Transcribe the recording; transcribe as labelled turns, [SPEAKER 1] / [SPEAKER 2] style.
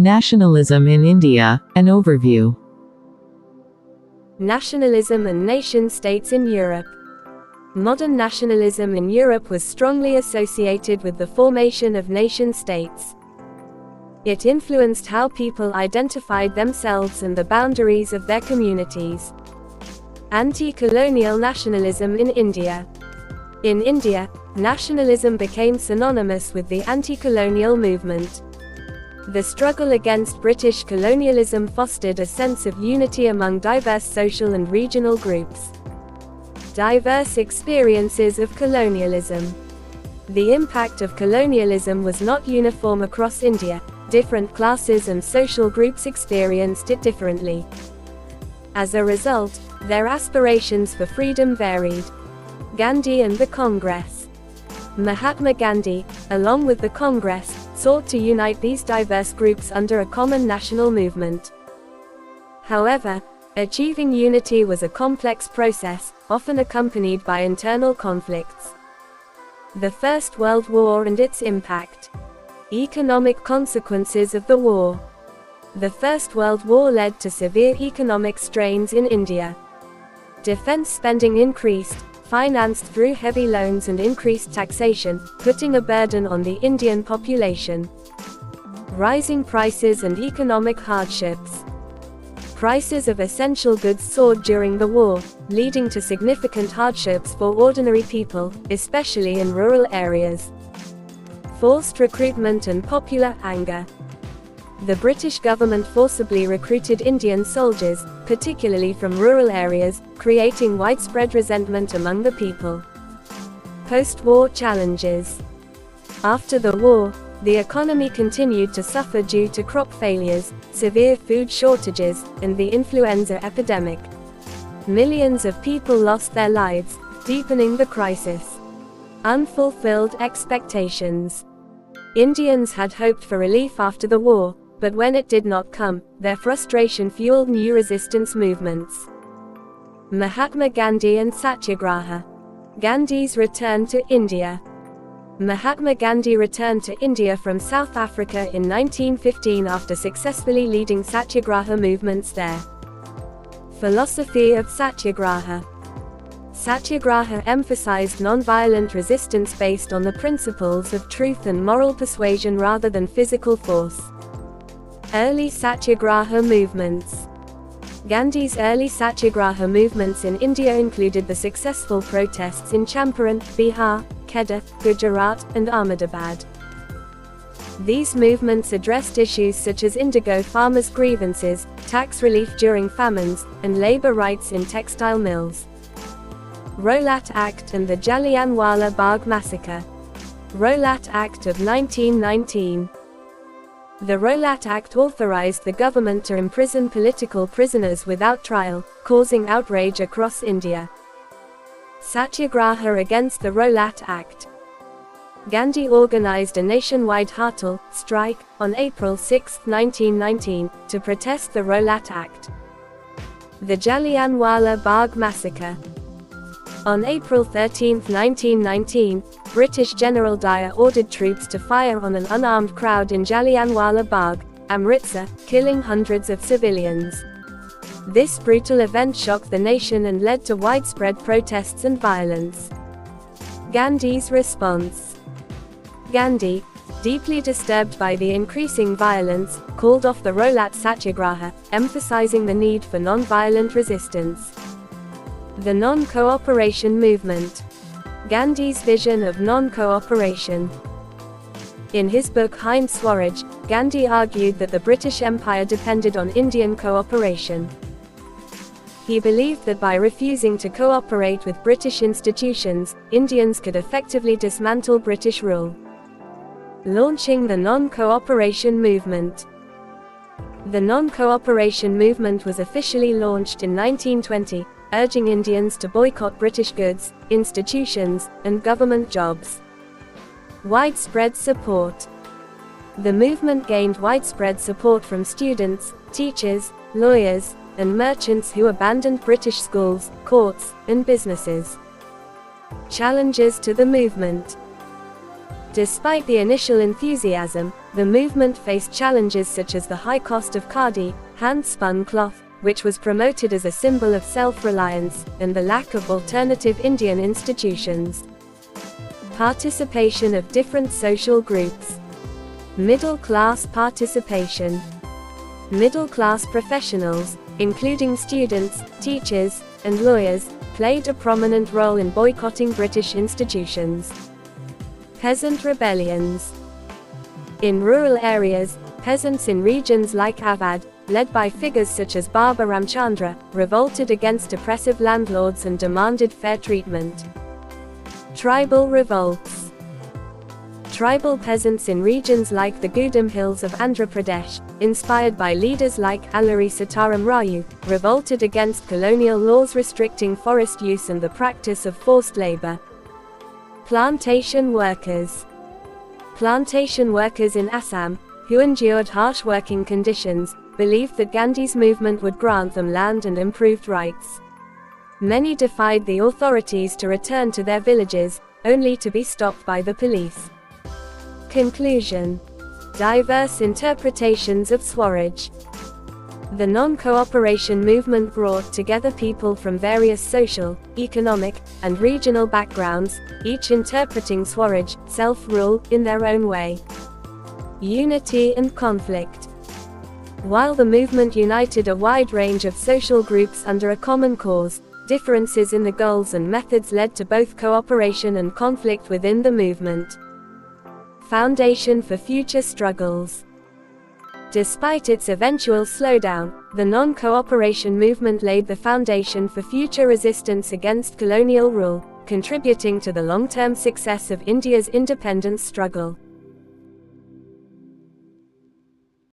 [SPEAKER 1] Nationalism in India, an overview.
[SPEAKER 2] Nationalism and nation-states in Europe. Modern nationalism in Europe was strongly associated with the formation of nation-states. It influenced how people identified themselves and the boundaries of their communities. Anti-colonial nationalism in India. In India, nationalism became synonymous with the anti-colonial movement. The struggle against British colonialism fostered a sense of unity among diverse social and regional groups. Diverse experiences of colonialism. The impact of colonialism was not uniform across India. Different classes and social groups experienced it differently. As a result, their aspirations for freedom varied. Gandhi and the Congress. Mahatma Gandhi, along with the Congress, sought to unite these diverse groups under a common national movement. However, achieving unity was a complex process, often accompanied by internal conflicts. The First World War and its impact. Economic consequences of the war. The First World War led to severe economic strains in India. Defense spending increased, financed through heavy loans and increased taxation, putting a burden on the Indian population. Rising prices and economic hardships. Prices of essential goods soared during the war, leading to significant hardships for ordinary people, especially in rural areas. Forced recruitment and popular anger. The British government forcibly recruited Indian soldiers, particularly from rural areas, creating widespread resentment among the people. Post-war challenges. After the war, the economy continued to suffer due to crop failures, severe food shortages, and the influenza epidemic. Millions of people lost their lives, deepening the crisis. Unfulfilled expectations. Indians had hoped for relief after the war, but when it did not come, their frustration fueled new resistance movements. Mahatma Gandhi and Satyagraha. Gandhi's return to India. Mahatma Gandhi returned to India from South Africa in 1915 after successfully leading Satyagraha movements there. Philosophy of Satyagraha. Satyagraha emphasized non-violent resistance based on the principles of truth and moral persuasion rather than physical force. Early Satyagraha movements. Gandhi's early Satyagraha movements in India included the successful protests in Champaran, Bihar, Kedah, Gujarat, and Ahmedabad. These movements addressed issues such as indigo farmers' grievances, tax relief during famines, and labor rights in textile mills. Rowlatt Act and the Jallianwala Bagh Massacre. Rowlatt Act of 1919. The Rowlatt Act authorized the government to imprison political prisoners without trial, causing outrage across India. Satyagraha against the Rowlatt Act. Gandhi organized a nationwide Hartal strike on April 6, 1919, to protest the Rowlatt Act. The Jallianwala Bagh Massacre. On April 13, 1919, British General Dyer ordered troops to fire on an unarmed crowd in Jallianwala Bagh, Amritsar, killing hundreds of civilians. This brutal event shocked the nation and led to widespread protests and violence. Gandhi's response. Gandhi, deeply disturbed by the increasing violence, called off the Rowlatt Satyagraha, emphasizing the need for non-violent resistance. The non-cooperation movement. Gandhi's vision of non-cooperation. In his book Hind Swaraj, Gandhi argued that the British Empire depended on Indian cooperation. He believed that by refusing to cooperate with British institutions, Indians could effectively dismantle British rule. Launching the non-cooperation movement. The non-cooperation movement was officially launched in 1920, urging Indians to boycott British goods, institutions, and government jobs. Widespread support. The movement gained widespread support from students, teachers, lawyers, and merchants who abandoned British schools, courts, and businesses. Challenges to the movement. Despite the initial enthusiasm, The movement faced challenges such as the high cost of khadi, hand-spun cloth, which was promoted as a symbol of self-reliance, and the lack of alternative Indian institutions. Participation of different social groups. Middle-class participation. Middle-class professionals, including students, teachers, and lawyers, played a prominent role in boycotting British institutions. Peasant rebellions. In rural areas, peasants in regions like Awadh, led by figures such as Baba Ramchandra, revolted against oppressive landlords and demanded fair treatment. Tribal revolts. Tribal peasants in regions like the Gudam Hills of Andhra Pradesh, inspired by leaders like Alluri Sitaram Raju, revolted against colonial laws restricting forest use and the practice of forced labor. Plantation workers. Plantation workers in Assam, who endured harsh working conditions, believed that Gandhi's movement would grant them land and improved rights. Many defied the authorities to return to their villages, only to be stopped by the police. Conclusion. Diverse interpretations of Swaraj. The non-cooperation movement brought together people from various social, economic, and regional backgrounds, each interpreting Swaraj, self-rule, in their own way. Unity and conflict. While the movement united a wide range of social groups under a common cause, differences in the goals and methods led to both cooperation and conflict within the movement. Foundation for future struggles. Despite its eventual slowdown, the non-cooperation movement laid the foundation for future resistance against colonial rule, contributing to the long-term success of India's independence struggle.